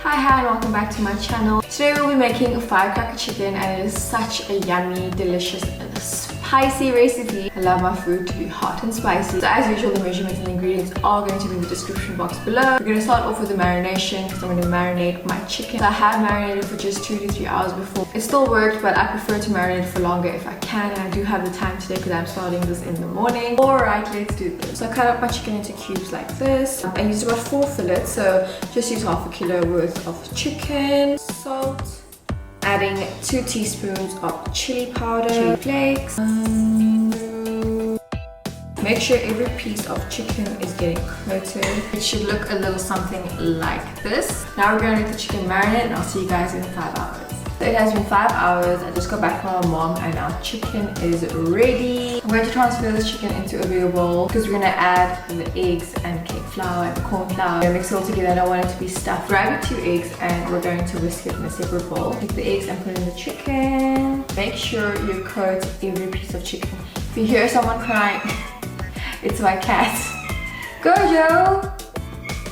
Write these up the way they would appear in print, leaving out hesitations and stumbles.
Hi and welcome back to my channel. Today we'll be making firecracker chicken and it is such a yummy, delicious and spicy recipe. I love my food to be hot and spicy. So as usual, the measurements and the ingredients are going to be in the description box below. We're going to start off with the marination because I'm going to marinate my chicken. So I have marinated for just 2 to 3 hours before. It still worked, but I prefer to marinate for longer if I can, and I do have the time today because I'm starting this in the morning. Alright, let's do this. So I cut up my chicken into cubes like this. I used about 4 fillets, so just use half a kilo worth of chicken, salt, adding 2 teaspoons of chili powder, chili flakes. Make sure every piece of chicken is getting coated. It should look a little something like this. Now we're going to let the chicken marinate and I'll see you guys in 5 hours. So it has been 5 hours. I just got back from my mom and our chicken is ready. I'm going to transfer this chicken into a bigger bowl because we're going to add the eggs and cake flour and corn flour. We're going to mix it all together. I don't want it to be stuffed. Grab your 2 eggs and we're going to whisk it in a separate bowl. Take the eggs and put in the chicken. Make sure you coat every piece of chicken. If you hear someone crying, it's my cat. Go, Joe!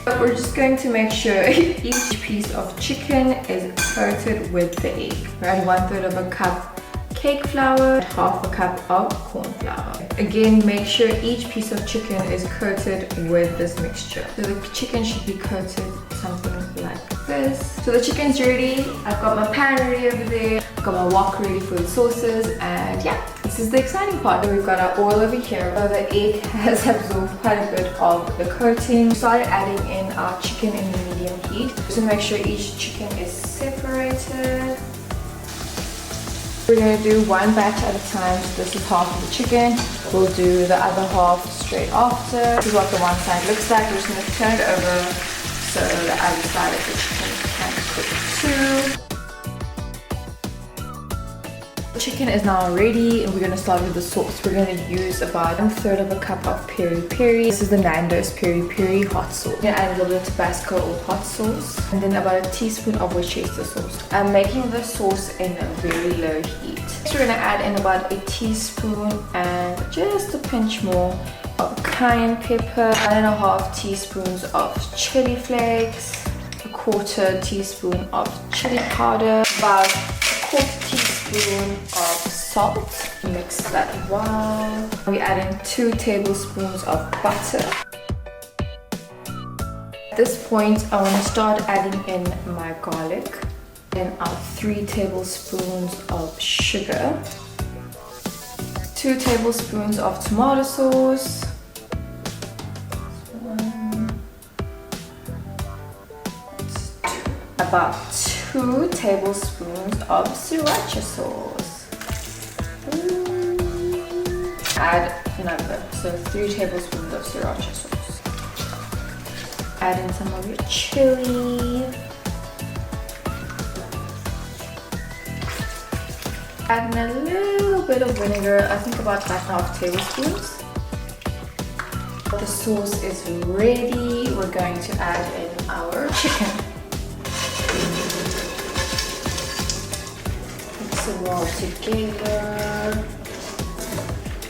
But we're just going to make sure each piece of chicken is coated with the egg. We're adding 1/3 of a cup cake flour, half a cup of corn flour. Again, make sure each piece of chicken is coated with this mixture. So the chicken should be coated something like this. So the chicken's ready. I've got my pan ready over there. I've got my wok ready for the sauces, and yeah, this is the exciting part. We've got our oil over here. So the egg has absorbed quite a bit of the coating. We started adding in our chicken in the medium heat. Just to make sure each chicken is separated. We're going to do one batch at a time. So this is half of the chicken. We'll do the other half straight after. This is what the one side looks like. We're just going to turn it over so the other side of the chicken can cook too. The chicken is now ready and we're going to start with the sauce. We're going to use about 1/3 of a cup of peri. This is the Nando's peri hot sauce. We're going to add a little bit of tabasco or hot sauce and then about a teaspoon of worcestershire sauce. I'm making the sauce in a very low heat. Next we're going to add in about a teaspoon and just a pinch more of cayenne pepper, 1.5 teaspoons of chili flakes, 1/4 teaspoon of chili powder, about 1/4 teaspoon of salt. Mix that well. We add in 2 tablespoons of butter. At this point, I want to start adding in my garlic. Then our 3 tablespoons of sugar, 2 tablespoons of tomato sauce, about 2 tablespoons of sriracha sauce. Add another, so 3 tablespoons of sriracha sauce. Add in some of your chili. Add in a little bit of vinegar, I think about 5.5 tablespoons. The sauce is ready. We're going to add in our chicken. Mix it all together.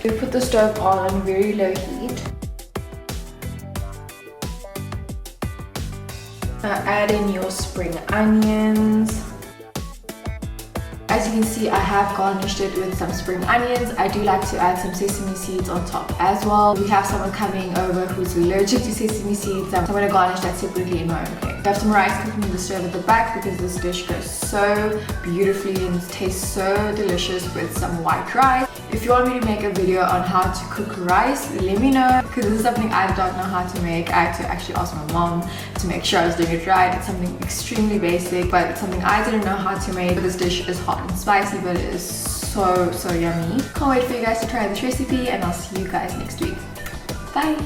We put the stove on very low heat. Now add in your spring onions. As you can see, I have garnished it with some spring onions. I do like to add some sesame seeds on top as well. We have someone coming over who's allergic to sesame seeds, so I'm going to garnish that separately in my own plate. I have some rice cooking in the stove at the back because this dish goes so beautifully and tastes so delicious with some white rice. If you want me to make a video on how to cook rice, let me know, because this is something I don't know how to make. I had to actually ask my mom to make sure I was doing it right. It's something extremely basic, but it's something I didn't know how to make. This dish is hot and spicy, but it is so yummy. Can't wait for you guys to try this recipe, and I'll see you guys next week. Bye!